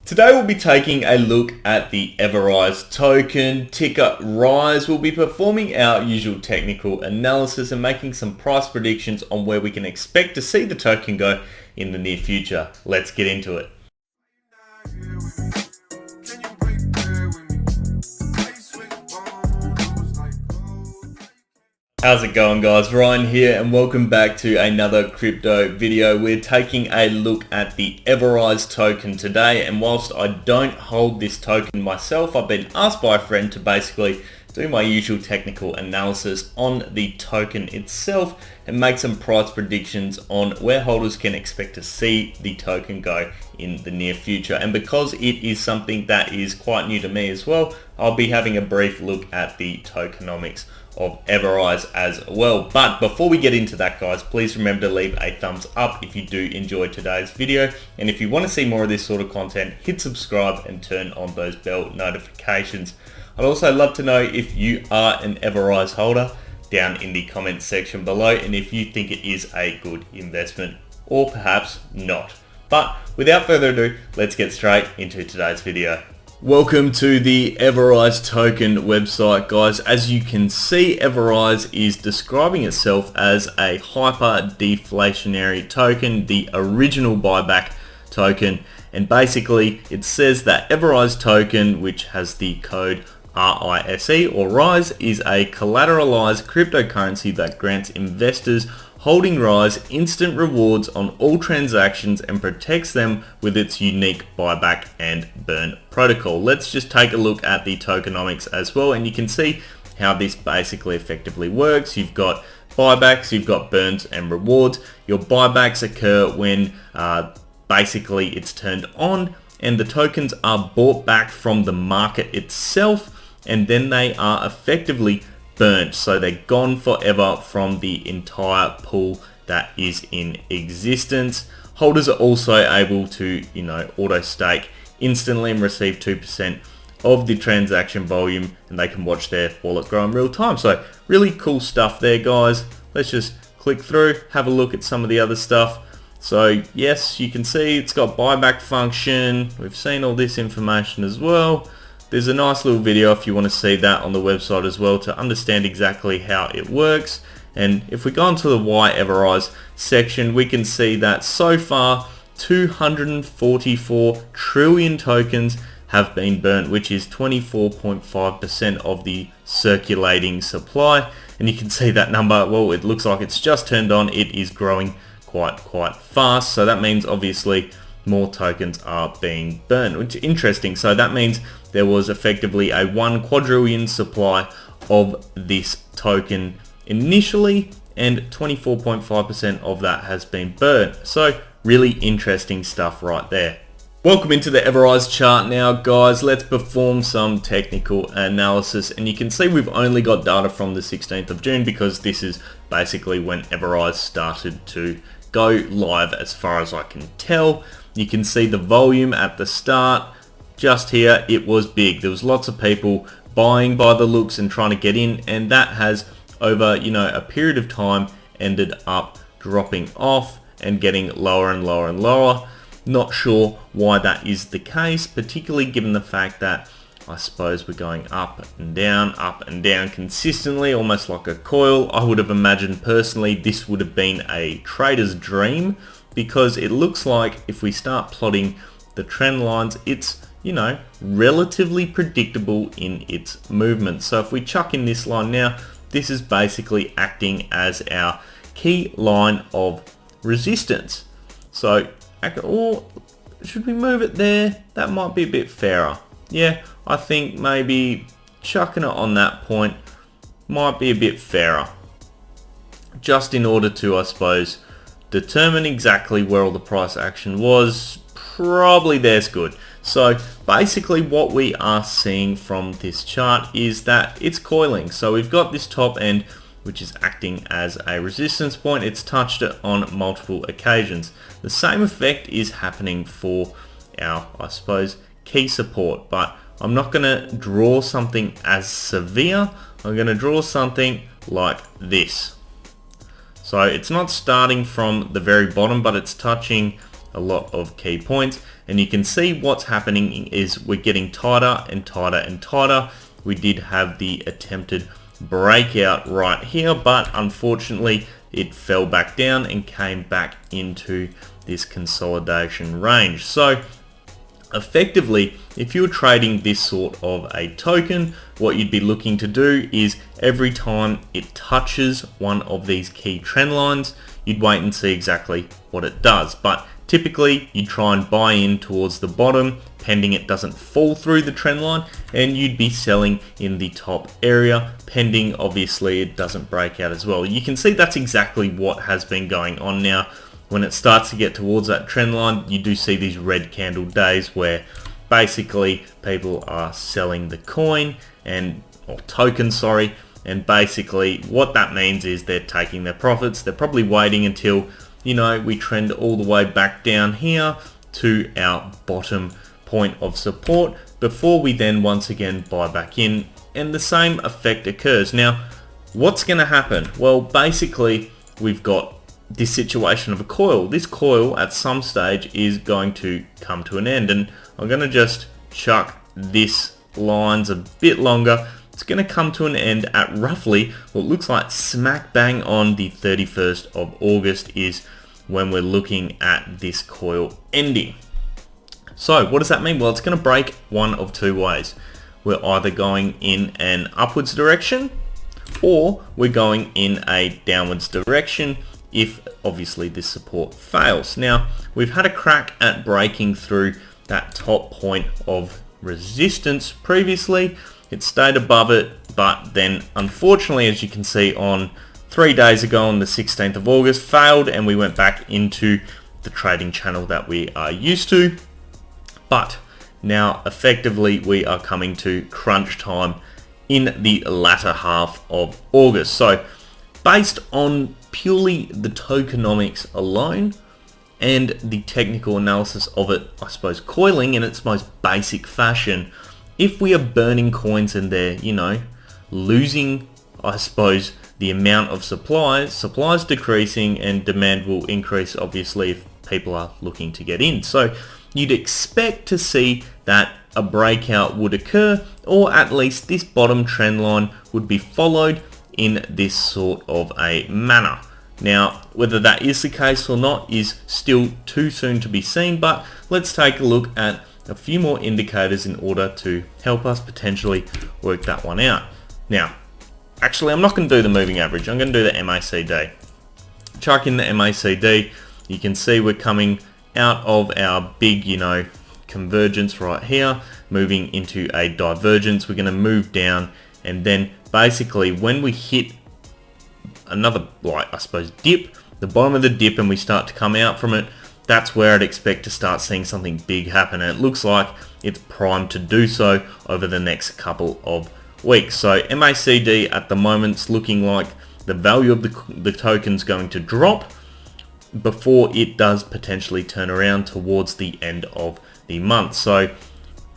Today we'll be taking a look at the EverRise token, ticker RISE. We'll be performing our usual technical analysis and making some price predictions on where we can expect to see the token go in the near future. Let's get into it. How's it going, guys? Ryan here and welcome back to another crypto video. We're taking a look at the EverRise token today, and whilst I don't hold this token myself, I've been asked by a friend to basically do my usual technical analysis on the token itself and make some price predictions on where holders can expect to see the token go in the near future. And because it is something that is quite new to me as well, I'll be having a brief look at the tokenomics of EverRise as well. But before we get into that, guys, please remember to leave a thumbs up if you do enjoy today's video, and if you want to see more of this sort of content, hit subscribe and turn on those bell notifications. I'd also love to know if you are an EverRise holder down in the comments section below, and if you think it is a good investment or perhaps not. But without further ado, let's get straight into today's video. Welcome to the EverRise token website, guys. As you can see, EverRise is describing itself as a hyper deflationary token, the original buyback token, and basically it says that EverRise token, which has the code RISE or RISE, is a collateralized cryptocurrency that grants investors holding RISE instant rewards on all transactions and protects them with its unique buyback and burn protocol. Let's just take a look at the tokenomics as well, and you can see how this basically effectively works. You've got buybacks, you've got burns and rewards. Your buybacks occur when basically it's turned on and the tokens are bought back from the market itself, and then they are effectively burnt, so they're gone forever from the entire pool that is in existence. Holders are also able to, auto stake instantly and receive 2% of the transaction volume, and they can watch their wallet grow in real time. So really cool stuff there, guys. Let's just click through, have a look at some of the other stuff. So yes, you can see it's got buyback function. We've seen all this information as well. There's a nice little video if you want to see that on the website as well to understand exactly how it works. And if we go onto the Why EverRise section, we can see that so far 244 trillion tokens have been burnt, which is 24.5% of the circulating supply. And you can see that number, well, it looks like it's just turned on. It is growing quite fast. So that means obviously more tokens are being burnt, which is interesting. So that means there was effectively a 1 quadrillion supply of this token initially, and 24.5% of that has been burnt. So really interesting stuff right there. Welcome into the EverRise chart now, guys. Let's perform some technical analysis, and you can see we've only got data from the 16th of June because this is basically when EverRise started to go live as far as I can tell. You can see the volume at the start. Just here, it was big. There was lots of people buying by the looks and trying to get in, and that has over a period of time ended up dropping off and getting lower and lower and lower. Not sure why that is the case, particularly given the fact that I suppose we're going up and down consistently, almost like a coil. I would have imagined personally this would have been a trader's dream, because it looks like if we start plotting the trend lines, it's relatively predictable in its movement. So if we chuck in this line now, this is basically acting as our key line of resistance. So, or should we move it there? That might be a bit fairer. Yeah, I think maybe chucking it on that point might be a bit fairer, just in order to, I suppose, determine exactly where all the price action was. Probably there's good. So basically what we are seeing from this chart is that it's coiling. So we've got this top end which is acting as a resistance point. It's touched it on multiple occasions. The same effect is happening for our, I suppose, key support, but I'm not going to draw something as severe. I'm going to draw something like this. So it's not starting from the very bottom, but it's touching a lot of key points, and you can see what's happening is we're getting tighter and tighter and tighter. We did have the attempted breakout right here, but unfortunately it fell back down and came back into this consolidation range. So effectively, if you're trading this sort of a token, what you'd be looking to do is every time it touches one of these key trend lines, you'd wait and see exactly what it does. But typically you try and buy in towards the bottom, pending it doesn't fall through the trend line, and you'd be selling in the top area, pending obviously it doesn't break out as well. You can see that's exactly what has been going on now. When it starts to get towards that trend line, you do see these red candle days where basically people are selling the coin or token, sorry, and basically what that means is they're taking their profits. They're probably waiting until, you know, we trend all the way back down here to our bottom point of support before we then once again buy back in, and the same effect occurs. Now, what's going to happen? Well, basically we've got this situation of a coil. This coil at some stage is going to come to an end, and I'm going to just chuck this lines a bit longer. It's going to come to an end at roughly what looks like smack bang on the 31st of August is when we're looking at this coil ending. So what does that mean? Well, it's going to break one of two ways. We're either going in an upwards direction or we're going in a downwards direction if obviously this support fails. Now, we've had a crack at breaking through that top point of resistance previously. It stayed above it, but then unfortunately, as you can see on 3 days ago on the 16th of August, failed, and we went back into the trading channel that we are used to. But now effectively we are coming to crunch time in the latter half of August. So based on purely the tokenomics alone and the technical analysis of it, I suppose coiling in its most basic fashion, if we are burning coins and they're, you know, losing, I suppose, the amount of supplies decreasing and demand will increase obviously if people are looking to get in. So you'd expect to see that a breakout would occur, or at least this bottom trend line would be followed in this sort of a manner. Now, whether that is the case or not is still too soon to be seen, but let's take a look at a few more indicators in order to help us potentially work that one out. Now, actually, I'm not going to do the moving average. I'm going to do the MACD. Chuck in the MACD. You can see we're coming out of our big, you know, convergence right here, moving into a divergence. We're going to move down, and then basically when we hit another, like, I suppose, dip, the bottom of the dip, and we start to come out from it, that's where I'd expect to start seeing something big happen, and it looks like it's primed to do so over the next couple of weeks. So MACD at the moment's looking like the value of the token's going to drop before it does potentially turn around towards the end of the month. So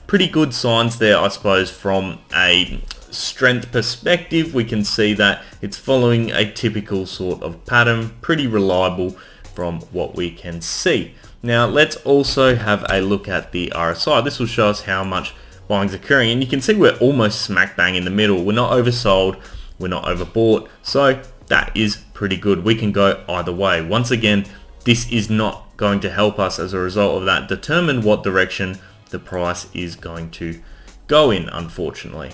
pretty good signs there, I suppose. From a strength perspective, we can see that it's following a typical sort of pattern, pretty reliable from what we can see. Now let's also have a look at the RSI. This will show us how much buying is occurring, and you can see we're almost smack bang in the middle. We're not oversold, we're not overbought, so that is pretty good. We can go either way. Once again, this is not going to help us as a result of that determine what direction the price is going to go in, unfortunately.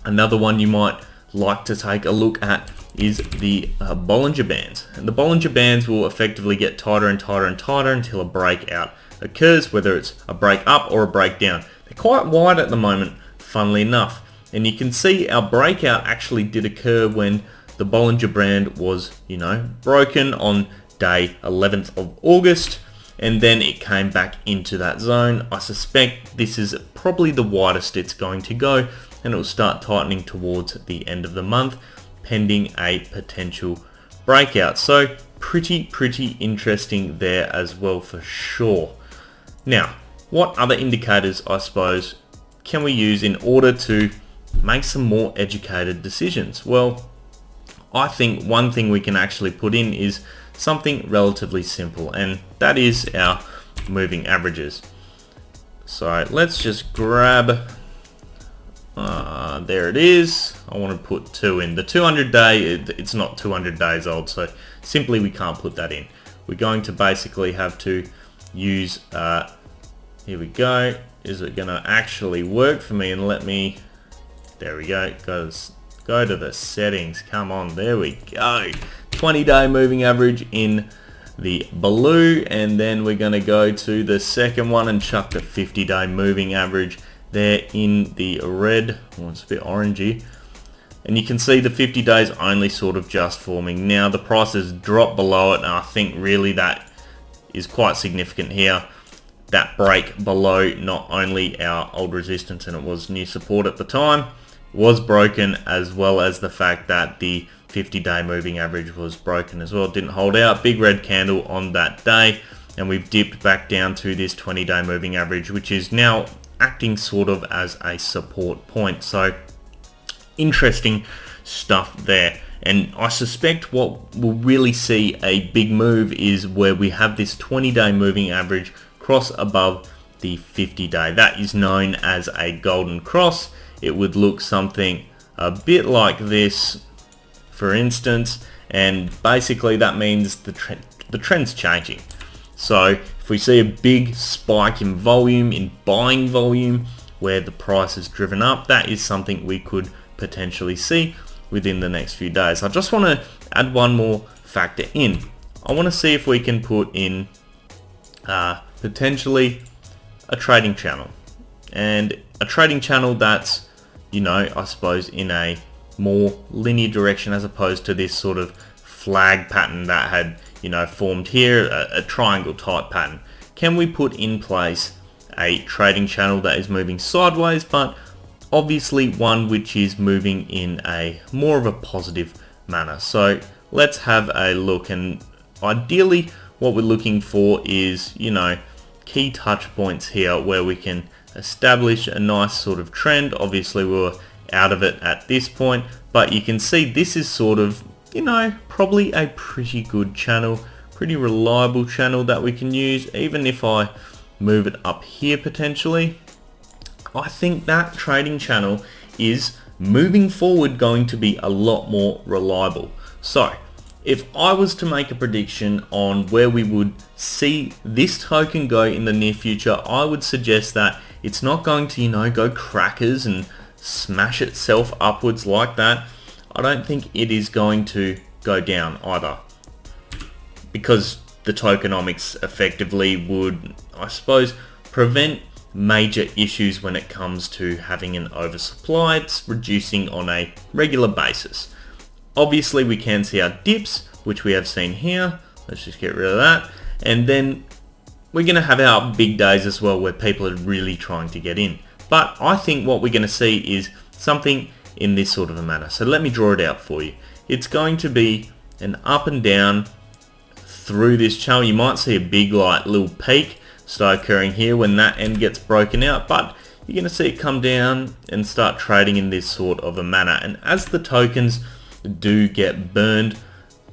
Another one you might like to take a look at is the Bollinger Bands. And the Bollinger Bands will effectively get tighter and tighter and tighter until a breakout occurs, whether it's a break up or a breakdown. They're quite wide at the moment, funnily enough. And you can see our breakout actually did occur when the Bollinger Band was, you know, broken on day 11th of August, and then it came back into that zone. I suspect this is probably the widest it's going to go, and it will start tightening towards the end of the month, pending a potential breakout. So pretty interesting there as well for sure. Now, what other indicators, I suppose, can we use in order to make some more educated decisions? Well, I think one thing we can actually put in is something relatively simple, and that is our moving averages. So let's just grab, there it is. I want to put 2 in. The 200 day, it's not 200 days old, so simply we can't put that in. We're going to basically have to use, here we go. Is it going to actually work for me and let me, there we go, go to the settings, come on, there we go. 20-day moving average in the blue, and then we're going to go to the second one and chuck the 50-day moving average there in the red. Oh, it's a bit orangey. And you can see the 50 days only sort of just forming. Now the price has dropped below it, and I think really that is quite significant here. That break below not only our old resistance, and it was new support at the time, was broken, as well as the fact that the 50-day moving average was broken as well. It didn't hold out. Big red candle on that day, and we've dipped back down to this 20-day moving average, which is now acting sort of as a support point. So interesting stuff there. And I suspect what we'll really see a big move is where we have this 20-day moving average cross above the 50-day. That is known as a golden cross. It would look something a bit like this, for instance, and basically that means the trend's changing. So if we see a big spike in volume, in buying volume, where the price is driven up, that is something we could potentially see within the next few days. I just want to add one more factor in. I want to see if we can put in potentially a trading channel, and a trading channel that's, you know, I suppose in a more linear direction, as opposed to this sort of flag pattern that had, you know, formed here, a triangle type pattern. Can we put in place a trading channel that is moving sideways, but obviously one which is moving in a more of a positive manner? So let's have a look, and ideally what we're looking for is, you know, key touch points here where we can establish a nice sort of trend. Obviously we're out of it at this point, but you can see this is sort of, you know, probably a pretty good channel, pretty reliable channel that we can use. Even if I move it up here potentially, I think that trading channel is moving forward going to be a lot more reliable. So if I was to make a prediction on where we would see this token go in the near future, I would suggest that it's not going to, you know, go crackers and smash itself upwards like that. I don't think it is going to go down either, because the tokenomics effectively would, I suppose, prevent major issues when it comes to having an oversupply. It's reducing on a regular basis. Obviously we can see our dips, which we have seen here. Let's just get rid of that. And then we're going to have our big days as well, where people are really trying to get in. But I think what we're going to see is something in this sort of a manner. So let me draw it out for you. It's going to be an up and down through this channel. You might see a big like little peak start occurring here when that end gets broken out, but you're going to see it come down and start trading in this sort of a manner. And as the tokens do get burned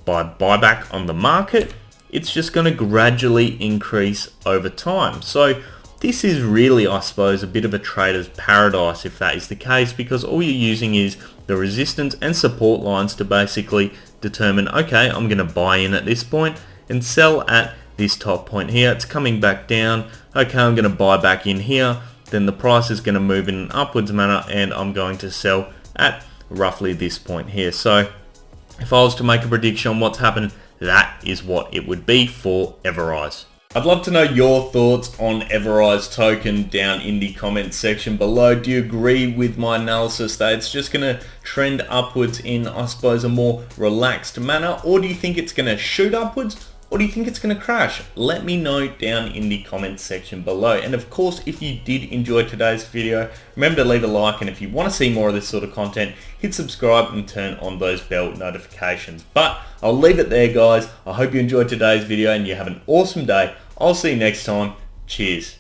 by buyback on the market, it's just going to gradually increase over time. So this is really, I suppose, a bit of a trader's paradise if that is the case, because all you're using is the resistance and support lines to basically determine, okay, I'm going to buy in at this point and sell at this top point here. It's coming back down. Okay, I'm going to buy back in here. Then the price is going to move in an upwards manner, and I'm going to sell at roughly this point here. So if I was to make a prediction on what's happened, that is what it would be for EverRise. I'd love to know your thoughts on EverRise token down in the comments section below. Do you agree with my analysis that it's just going to trend upwards in, I suppose, a more relaxed manner? Or do you think it's going to shoot upwards? Or do you think it's going to crash? Let me know down in the comments section below. And of course, if you did enjoy today's video, remember to leave a like. And if you want to see more of this sort of content, hit subscribe and turn on those bell notifications. But I'll leave it there, guys. I hope you enjoyed today's video and you have an awesome day. I'll see you next time. Cheers.